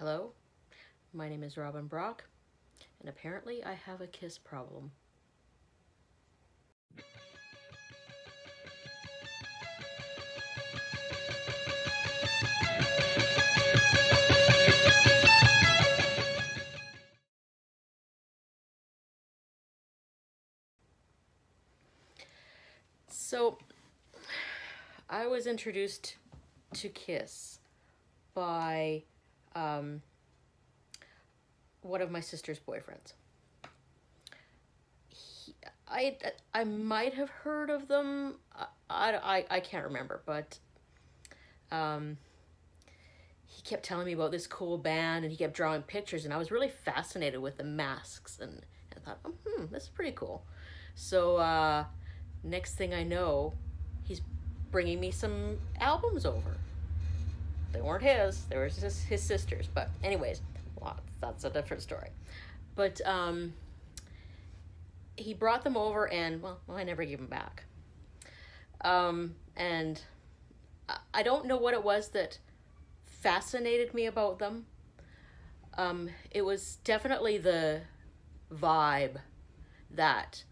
Hello, my name is Robin Brock, and apparently I have a kiss problem. So, I was introduced to Kiss by one of my sister's boyfriends. I might have heard of them. I can't remember, but he kept telling me about this cool band, and he kept drawing pictures, and I was really fascinated with the masks, and I thought, this is pretty cool. So next thing I know, he's bringing me some albums over. They weren't his, they were just his sister's, but anyways, well, that's a different story. But he brought them over, and well, I never gave them back. And I don't know what it was that fascinated me about them. It was definitely the vibe that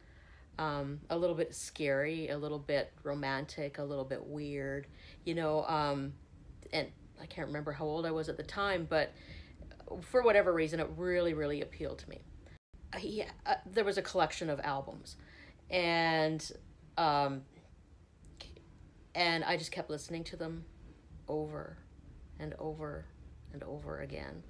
a little bit scary, a little bit romantic, a little bit weird, and I can't remember how old I was at the time, but for whatever reason, it really, really appealed to me. There was a collection of albums, and I just kept listening to them over and over and over again.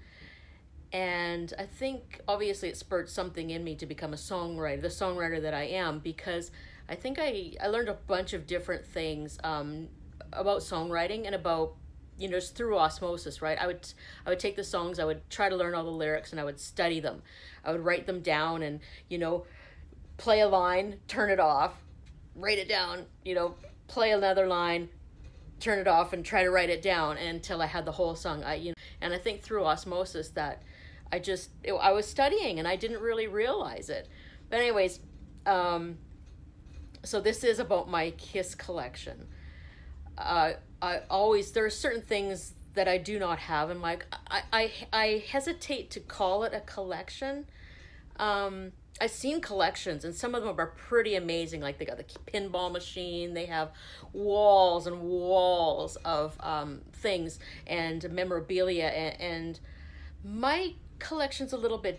And I think obviously it spurred something in me to become a songwriter, the songwriter that I am, because I think I learned a bunch of different things about songwriting and about, just through osmosis, right? I would take the songs, I would try to learn all the lyrics, and I would study them. I would write them down and, play a line, turn it off, write it down, play another line, turn it off, and try to write it down until I had the whole song. And I think through osmosis that I was studying and I didn't really realize it. But anyways, so this is about my Kiss collection. There are certain things that I do not have, and I hesitate to call it a collection. I've seen collections, and some of them are pretty amazing. Like, they got the pinball machine, they have walls and walls of things and memorabilia, and my collection's a little bit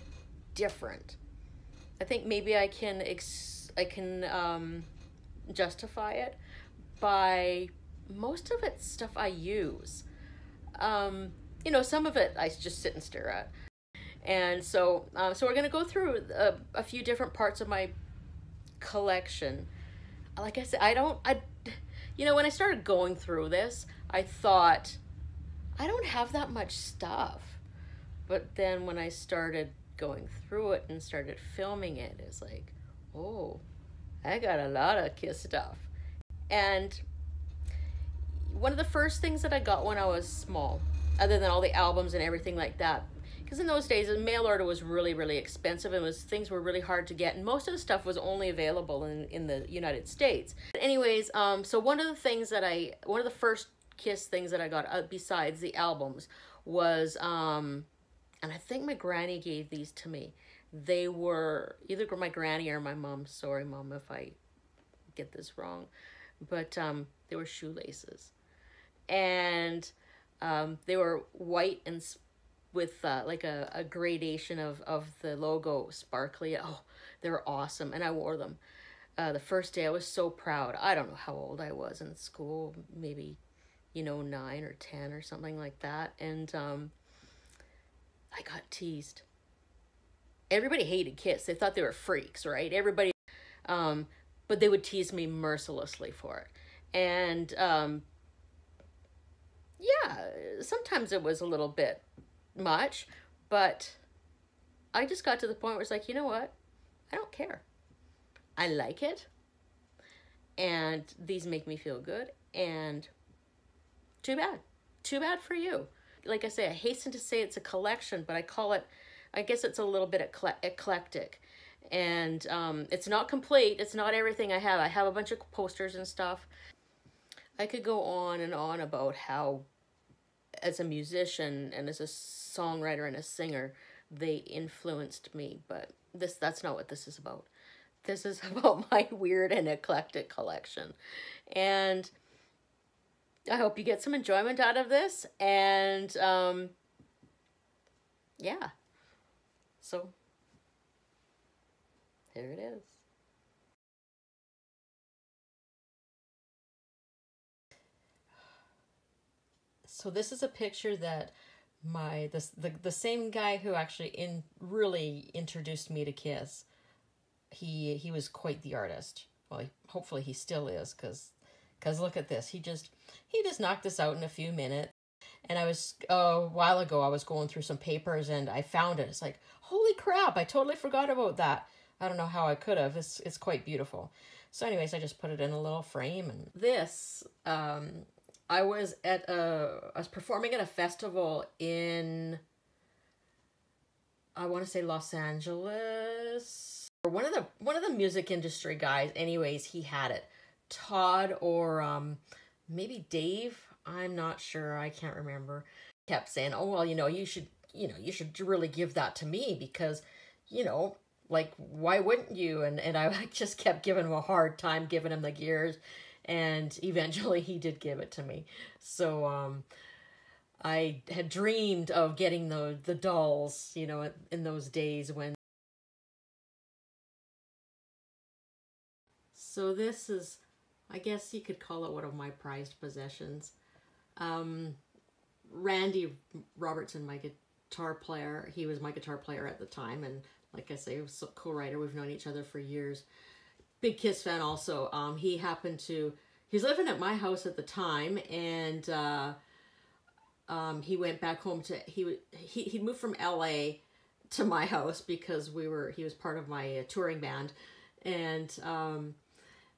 different. I think maybe I can justify it by most of it's stuff I use. Some of it I just sit and stare at. And so we're going to go through a few different parts of my collection. Like I said, when I started going through this, I thought, I don't have that much stuff. But then when I started going through it and started filming it, it's like, oh, I got a lot of Kiss stuff. And one of the first things that I got when I was small, other than all the albums and everything like that, because in those days, mail order was really, really expensive, and things were really hard to get, and most of the stuff was only available in the United States. But anyways, so one of the first Kiss things that I got, besides the albums, was, and I think my granny gave these to me. They were either my granny or my mom. Sorry, Mom, if I get this wrong. But they were shoelaces. And they were white and with like a gradation of the logo sparkly. Oh, they were awesome, and I wore them. The first day I was so proud. I don't know how old I was in school, maybe 9 or 10 or something like that. And I got teased. Everybody hated Kiss. They thought they were freaks, right? Everybody, but they would tease me mercilessly for it. And sometimes it was a little bit much, but I just got to the point where it's like, you know what? I don't care. I like it, and these make me feel good, and too bad for you. Like I say, I hasten to say it's a collection, but I guess it's a little bit eclectic, and it's not complete. It's not everything I have. I have a bunch of posters and stuff. I could go on and on about how as a musician and as a songwriter and a singer, they influenced me. But that's not what this is about. This is about my weird and eclectic collection. And I hope you get some enjoyment out of this. And yeah. So here it is. So this is a picture that the same guy who actually really introduced me to Kiss. He was quite the artist. Well, hopefully he still is, cause look at this. He just knocked this out in a few minutes. And I was a while ago I was going through some papers and I found it. It's like, holy crap! I totally forgot about that. I don't know how I could have. It's quite beautiful. So, anyways, I just put it in a little frame. And this, I was performing at a festival in, I want to say Los Angeles. One of the music industry guys, anyways, he had it. Todd or maybe Dave, I'm not sure, I can't remember. Kept saying, "Oh, well, you should really give that to me because, like, why wouldn't you?" And I just kept giving him a hard time, giving him the gears. And eventually he did give it to me. So I had dreamed of getting the dolls, in those days when. So this is, I guess you could call it one of my prized possessions. Randy Robertson, my guitar player, he was my guitar player at the time. And like I say, he was a co-writer. We've known each other for years. Big Kiss fan also. He's living at my house at the time, and he went back home to, he moved from LA to my house because he was part of my touring band. And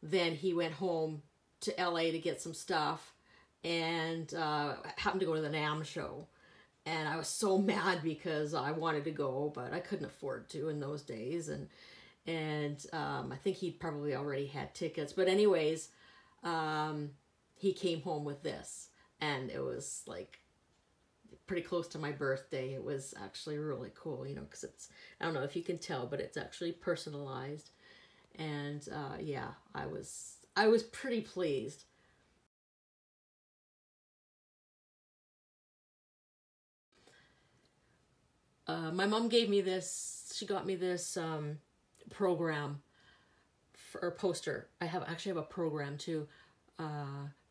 then he went home to LA to get some stuff, and happened to go to the NAMM show. And I was so mad because I wanted to go, but I couldn't afford to in those days. And I think he probably already had tickets. But anyways, he came home with this. And it was like pretty close to my birthday. It was actually really cool, because it's, I don't know if you can tell, but it's actually personalized. And yeah, I was pretty pleased. My mom gave me this, she got me this program or poster. I actually have a program too,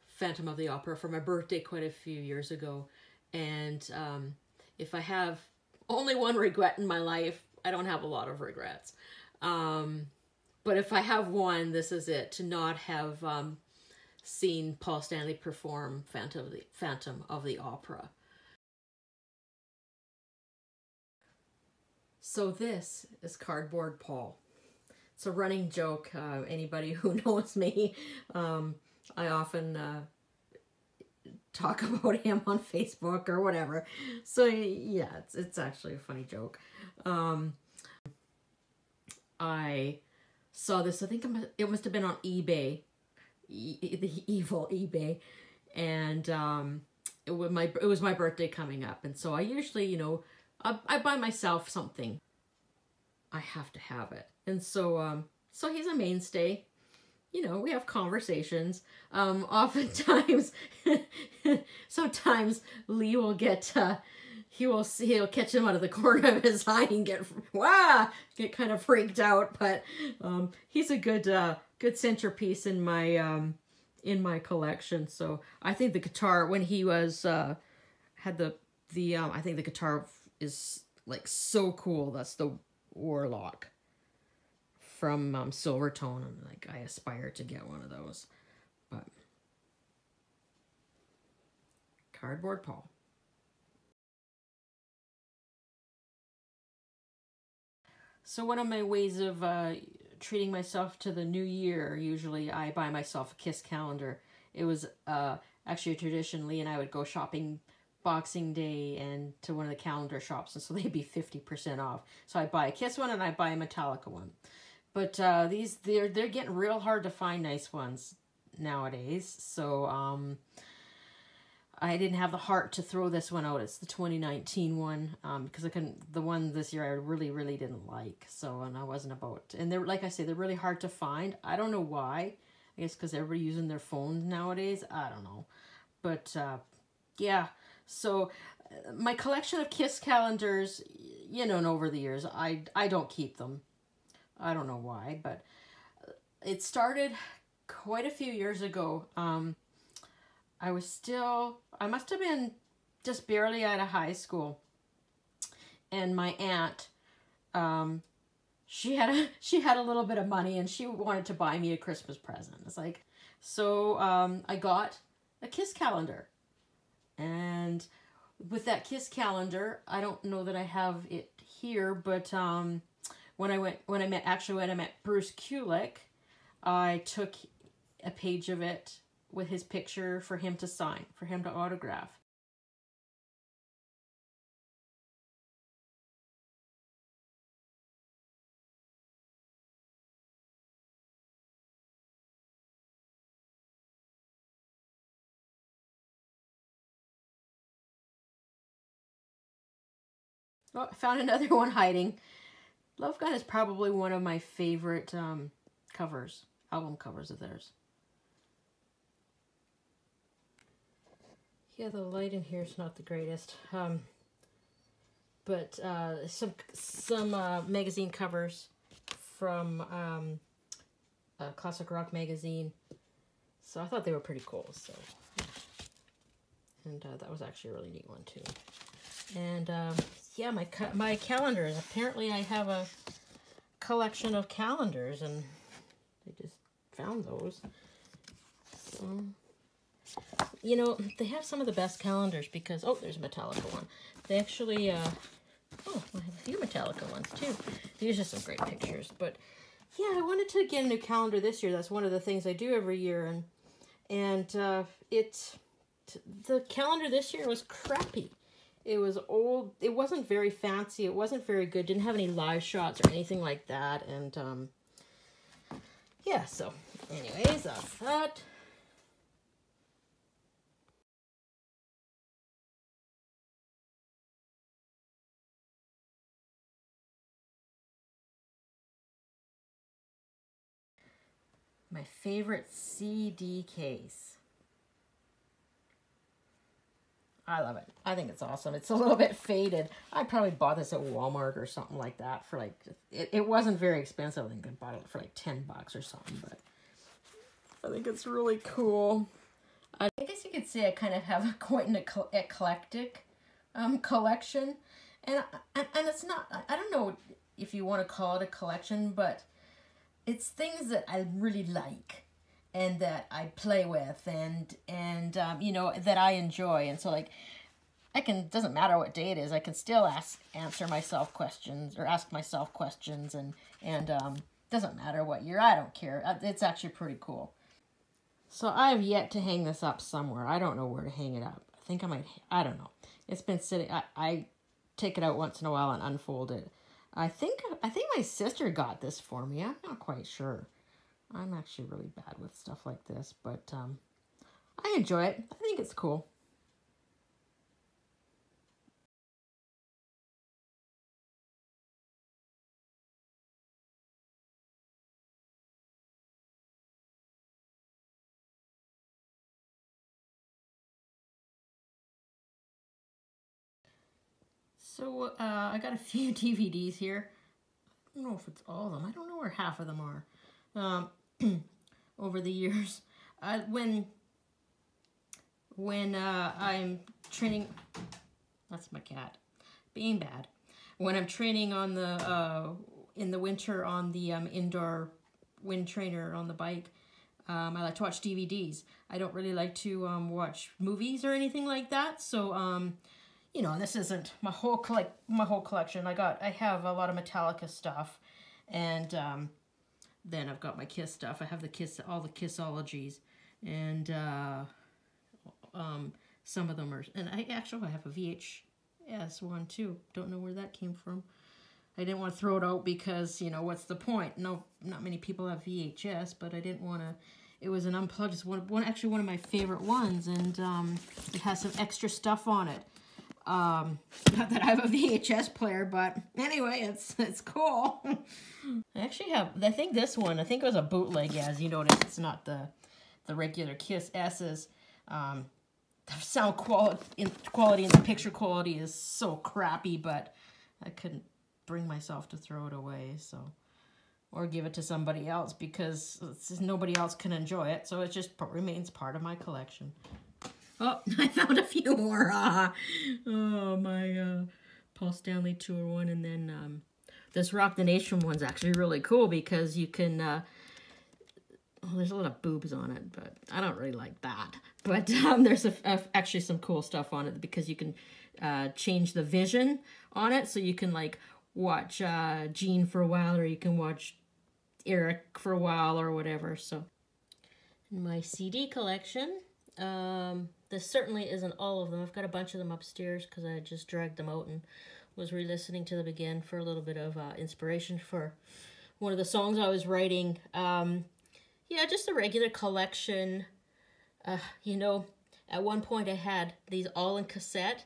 Phantom of the Opera, for my birthday quite a few years ago. And if I have only one regret in my life, I don't have a lot of regrets. But if I have one, this is it, to not have seen Paul Stanley perform Phantom of the Opera. So this is Cardboard Paul. It's a running joke. Anybody who knows me, I often talk about him on Facebook or whatever. So yeah, it's actually a funny joke. I saw this, I think it must have been on eBay, the evil eBay, and it was my birthday coming up, and so I usually, I buy myself something. I have to have it. And so so he's a mainstay. We have conversations. Oftentimes, sometimes Lee will get, he'll catch him out of the corner of his eye and get kind of freaked out. But he's a good centerpiece in my collection. So I think the guitar, when he was had the I think the guitar is like so cool. That's the Warlock from Silvertone. And like, I aspire to get one of those. But Cardboard Paul. So one of my ways of treating myself to the new year, usually I buy myself a Kiss calendar. It was actually a tradition. Lee and I would go shopping Boxing Day and to one of the calendar shops, and so they'd be 50% off. So I buy a Kiss one and I buy a Metallica one. But they're getting real hard to find nice ones nowadays. So I didn't have the heart to throw this one out. It's the 2019 one, because the one this year I really didn't like. So, and I wasn't about, and they're, like I say, they're really hard to find. I don't know why. I guess because everybody using their phones nowadays. I don't know. But, yeah. So, my collection of Kiss calendars, you know, and over the years, I don't keep them. I don't know why, but it started quite a few years ago. I must have been just barely out of high school. And my aunt, she had a little bit of money and she wanted to buy me a Christmas present. It's like, so I got a Kiss calendar. And with that Kiss calendar, I don't know that I have it here, but when I met Bruce Kulick, I took a page of it with his picture for him to sign, for him to autograph. Oh, I found another one hiding. Love Gun is probably one of my favorite covers, album covers of theirs. Yeah, the light in here is not the greatest. But some magazine covers from Classic Rock magazine. So I thought they were pretty cool. So, and that was actually a really neat one too. And yeah, my calendars. Apparently, I have a collection of calendars, and I just found those. So, you know, they have some of the best calendars because, oh, there's a Metallica one. They actually, oh, I have a few Metallica ones too. These are some great pictures. But yeah, I wanted to get a new calendar this year. That's one of the things I do every year, and the calendar this year was crappy. It was old. It wasn't very fancy. It wasn't very good. Didn't have any live shots or anything like that. And yeah, so anyways, that's that. My favorite CD case. I love it. I think it's awesome. It's a little bit faded. I probably bought this at Walmart or something like that for like, it wasn't very expensive. I think I bought it for like 10 bucks or something, but I think it's really cool. I guess you could say I kind of have quite an eclectic collection. And it's not, I don't know if you want to call it a collection, but it's things that I really like and that I play with and you know, that I enjoy. And so like, doesn't matter what day it is, I can still ask myself questions and doesn't matter what year, I don't care. It's actually pretty cool. So I have yet to hang this up somewhere. I don't know where to hang it up. I think I might, I don't know. It's been sitting, I take it out once in a while and unfold it. I think my sister got this for me. I'm not quite sure. I'm actually really bad with stuff like this, but I enjoy it. I think it's cool. So I got a few DVDs here. I don't know if it's all of them. I don't know where half of them are. Over the years, when I'm training, that's my cat, being bad. When I'm training on the in the winter on the indoor wind trainer on the bike, I like to watch DVDs. I don't really like to watch movies or anything like that. So you know, this isn't my whole collection. I have a lot of Metallica stuff, and then I've got my Kiss stuff. I have all the Kissologies, and some of them are, and I have a VHS one too. Don't know where that came from. I didn't want to throw it out because, you know, what's the point? No, not many people have VHS, but I didn't want to. It was an unplugged. It's actually one of my favorite ones, and it has some extra stuff on it. Not that I have a VHS player, but anyway, it's cool. I actually have, I think this one, I think it was a bootleg, yeah, as you notice, it's not the regular Kiss S's. The sound quality and the picture quality is so crappy, but I couldn't bring myself to throw it away, so, or give it to somebody else, because nobody else can enjoy it, so it just remains part of my collection. Oh, I found a few more. Oh, my Paul Stanley Tour one, and then this Rock the Nation one's actually really cool because you can, well, there's a lot of boobs on it, but I don't really like that. But there's actually some cool stuff on it because you can change the vision on it, so you can like watch Gene for a while, or you can watch Eric for a while, or whatever. So, my CD collection. This certainly isn't all of them. I've got a bunch of them upstairs because I just dragged them out and was re-listening to them again for a little bit of inspiration for one of the songs I was writing. Yeah, just a regular collection. You know, at one point I had these all in cassette,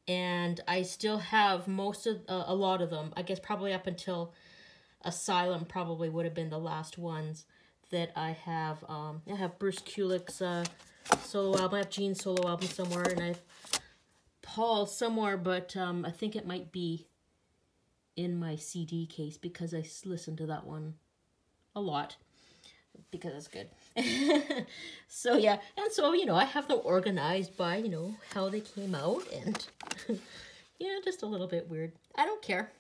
and I still have most of, a lot of them. I guess probably up until Asylum probably would have been the last ones that I have. I have Bruce Kulick's solo album. I have Gene's solo album somewhere, and I have Paul somewhere, but I think it might be in my CD case because I listen to that one a lot because it's good. So yeah, and so, you know, I have them organized by, you know, how they came out, and yeah, just a little bit weird. I don't care.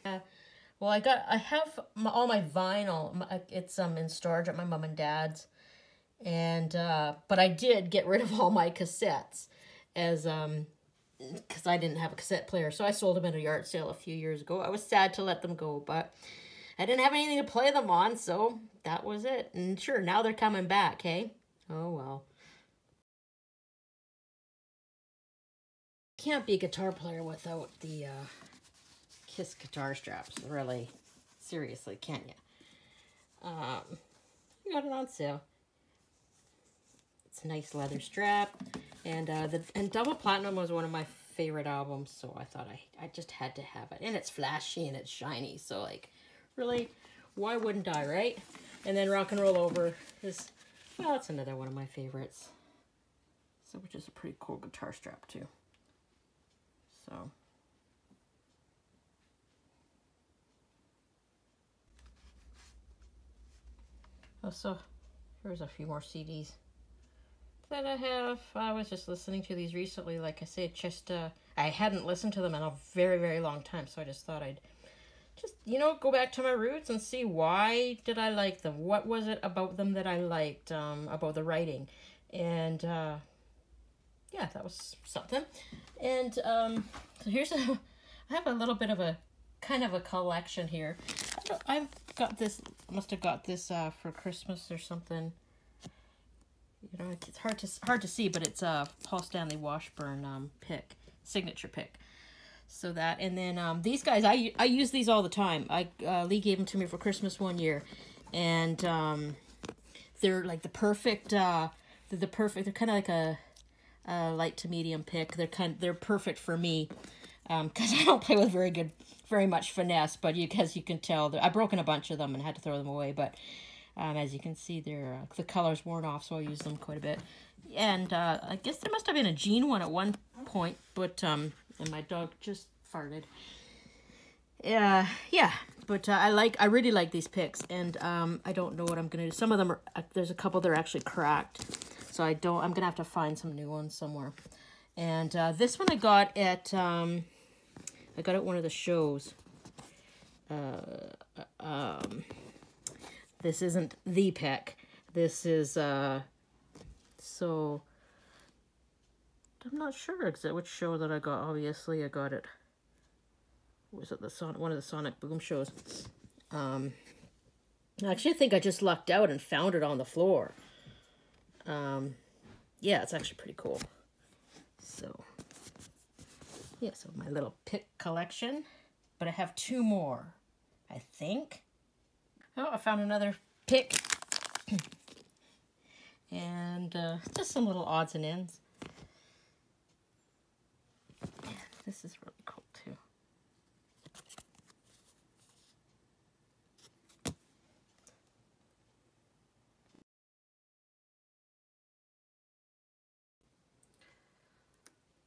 Well, I have all my vinyl. It's in storage at my mom and dad's. And, but I did get rid of all my cassettes as, because I didn't have a cassette player. So I sold them at a yard sale a few years ago. I was sad to let them go, but I didn't have anything to play them on, so that was it. And sure, now they're coming back, hey? Oh, well. Can't be a guitar player without the, Kiss guitar straps, really. Seriously, can't you? Got it on sale. It's a nice leather strap, and Double Platinum was one of my favorite albums, so I thought I just had to have it. And it's flashy and it's shiny, so like, really, why wouldn't I, right? And then Rock and Roll Over is, well, it's another one of my favorites. So, which is a pretty cool guitar strap too. So. Oh, so here's a few more CDs that I have. I was just listening to these recently. Like I said, just I hadn't listened to them in a very, very long time, so I just thought I'd just, you know, go back to my roots and see why did I like them. What was it about them that I liked, about the writing, and yeah, that was something. And so here's I have a little bit of a kind of a collection here. I've got this, must have got this for Christmas or something. You know, it's hard to see, but it's a Paul Stanley Washburn pick, signature pick. So that, and then these guys, I use these all the time. Lee gave them to me for Christmas one year, and they're like the perfect. They're kind of like a light to medium pick. They're perfect for me, because I don't play with very much finesse. But as you can tell, I've broken a bunch of them and had to throw them away. But as you can see, the color's worn off, so I use them quite a bit. And I guess there must have been a Gene one at one point, but and my dog just farted. Yeah, but I really like these picks, and I don't know what I'm gonna do. Some of them are, there's a couple that are actually cracked, so I'm gonna have to find some new ones somewhere. And this one I got at one of the shows. This isn't the pick. This is so I'm not sure exactly which show that I got. Obviously, I got it. Was it one of the Sonic Boom shows? Actually, I think I just lucked out and found it on the floor. Yeah, it's actually pretty cool. So, yeah, so my little pick collection. But I have two more, I think. Oh, I found another pick. and just some little odds and ends. And this is really cool too.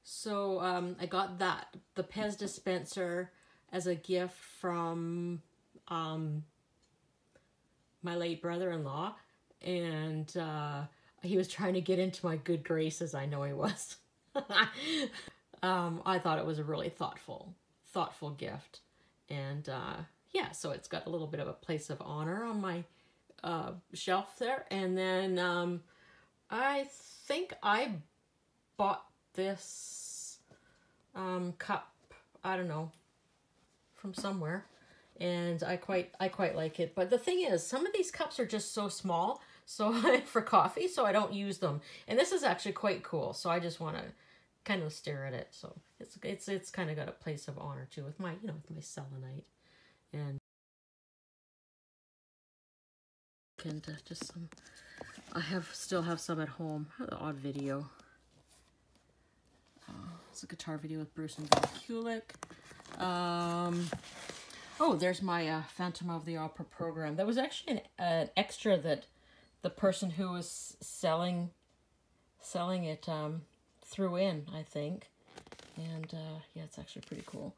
So I got the Pez dispenser as a gift from my late brother-in-law, and he was trying to get into my good graces. I know he was. I thought it was a really thoughtful gift, and yeah, so it's got a little bit of a place of honor on my shelf there. And then I think I bought this cup, I don't know, from somewhere, and I quite like it. But the thing is, some of these cups are just so small, so for coffee, so I don't use them. And this is actually quite cool, so I just want to kind of stare at it. So it's kind of got a place of honor too, with my, you know, with my selenite. And just some, I still have some at home. The odd video. It's a guitar video with Bruce and Bill Kulick. Oh, there's my Phantom of the Opera program. That was actually an extra that the person who was selling it threw in, I think. And yeah, it's actually pretty cool.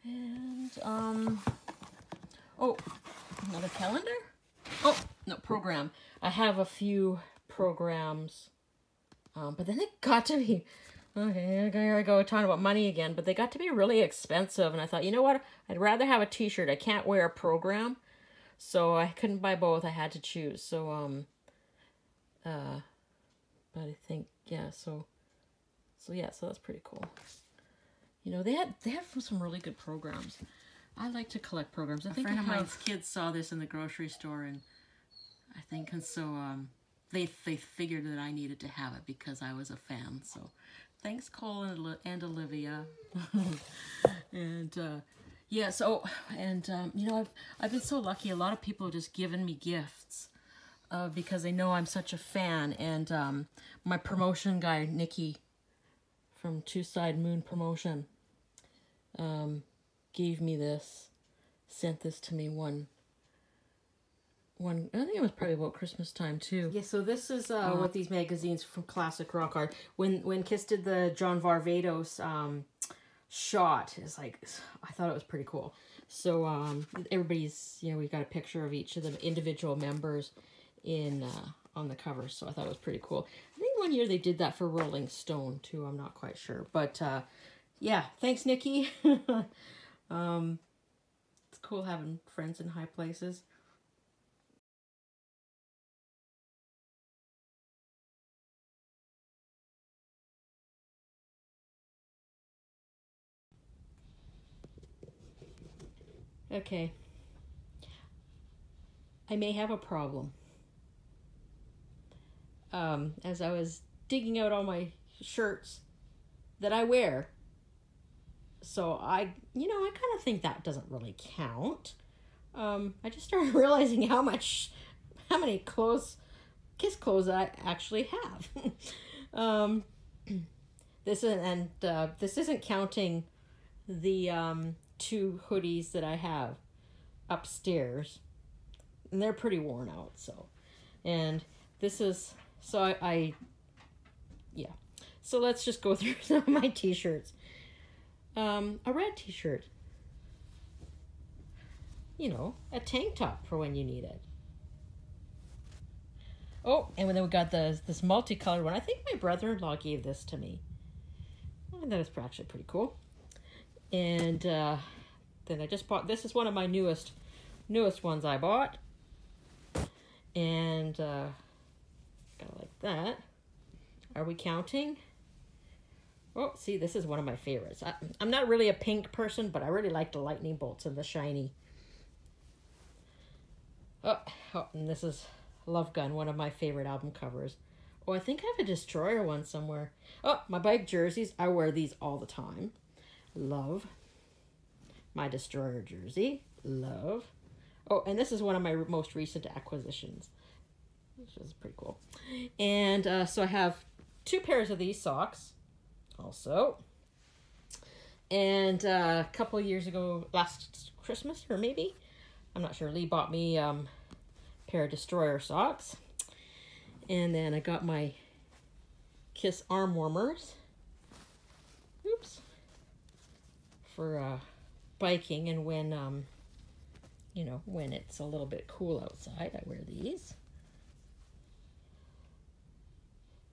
And oh, another calendar? Oh, no, program. I have a few programs, but then it got to be, okay, I go talking about money again, but they got to be really expensive, and I thought, you know what, I'd rather have a t-shirt. I can't wear a program, so I couldn't buy both. I had to choose. So but I think, yeah, so yeah, so that's pretty cool. You know, they have some really good programs. I like to collect programs. I think a friend of mine's kids saw this in the grocery store, and I think, and so they figured that I needed to have it because I was a fan. So thanks, Cole and Olivia. And yeah, so, and you know, I've been so lucky. A lot of people have just given me gifts because they know I'm such a fan. And my promotion guy, Nikki from Two Side Moon Promotion, gave me this, sent this to me one, I think it was probably about Christmas time too. Yeah, so this is with these magazines from Classic Rock Art. When Kiss did the John Varvatos shot, it's like, I thought it was pretty cool. So everybody's, you know, we got a picture of each of the individual members in on the cover, so I thought it was pretty cool. I think one year they did that for Rolling Stone too. I'm not quite sure, but yeah, thanks, Nikki. It's cool having friends in high places. Okay. I may have a problem. As I was digging out all my shirts that I wear. So I kind of think that doesn't really count. I just started realizing how many Kiss clothes I actually have. This isn't counting the 2 hoodies that I have upstairs, and they're pretty worn out. So, and this is, so I yeah. So let's just go through some of my t-shirts. A red t-shirt. You know, a tank top for when you need it. Oh, and then we got this multicolored one. I think my brother-in-law gave this to me. I thought it was actually pretty cool. And then I just bought, this is one of my newest ones I bought. And kind of like that. Are we counting? Oh, see, this is one of my favorites. I'm not really a pink person, but I really like the lightning bolts and the shiny. Oh, and this is Love Gun, one of my favorite album covers. Oh, I think I have a Destroyer one somewhere. Oh, my bike jerseys. I wear these all the time. Love. My Destroyer jersey. Love. Oh, and this is one of my most recent acquisitions. which is pretty cool. And so I have 2 pairs of these socks also. And a couple years ago, last Christmas or maybe, I'm not sure, Lee bought me a pair of Destroyer socks. And then I got my Kiss arm warmers. Oops. For biking, and when you know, when it's a little bit cool outside, I wear these.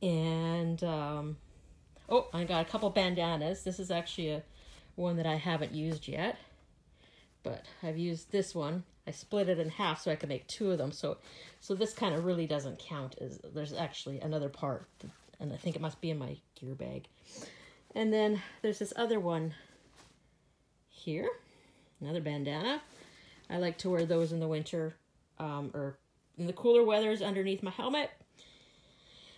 And oh, I got a couple bandanas. This is actually one that I haven't used yet, but I've used this one. I split it in half so I can make 2 of them. So this kind of really doesn't count. As there's actually another part, and I think it must be in my gear bag. And then there's this other one here, another bandana. I like to wear those in the winter, or in the cooler weathers underneath my helmet,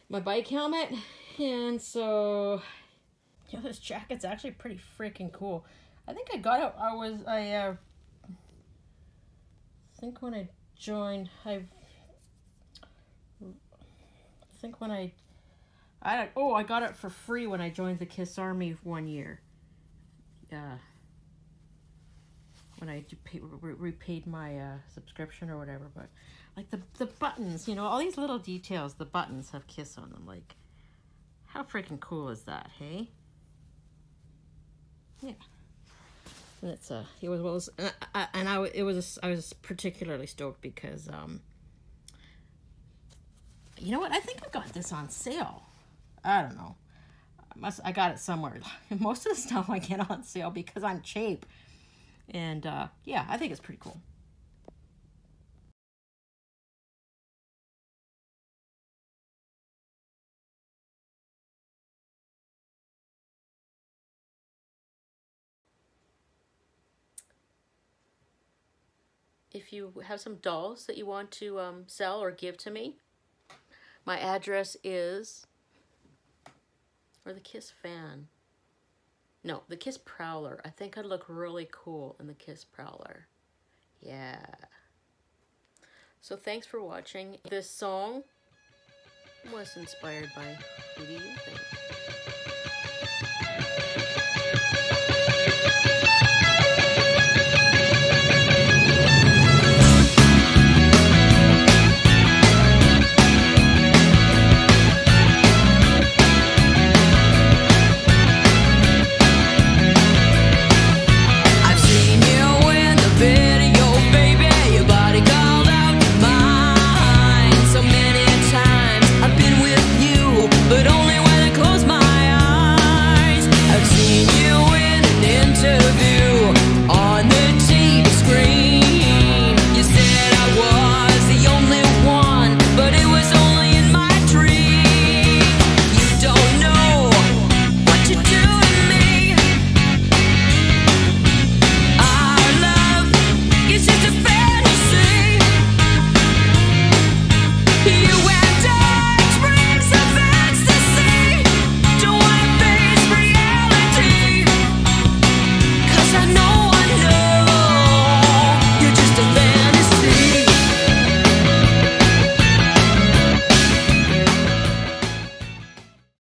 my bike helmet. And so, you know, this jacket's actually pretty freaking cool. I think I got it, I think when I joined, I got it for free when I joined the Kiss Army 1 year. When I repaid my subscription or whatever. But like the buttons, you know, all these little details, the buttons have Kiss on them. Like, how freaking cool is that, hey? Yeah. And it's I was particularly stoked because you know what, I think I got this on sale. I don't know, I got it somewhere. Most of the stuff I get on sale because I'm cheap. And yeah, I think it's pretty cool. If you have some dolls that you want to sell or give to me, my address is, or the Kiss fan. No, the Kiss Prowler. I think I'd look really cool in the Kiss Prowler. Yeah. So thanks for watching. This song was inspired by Who Do You Think?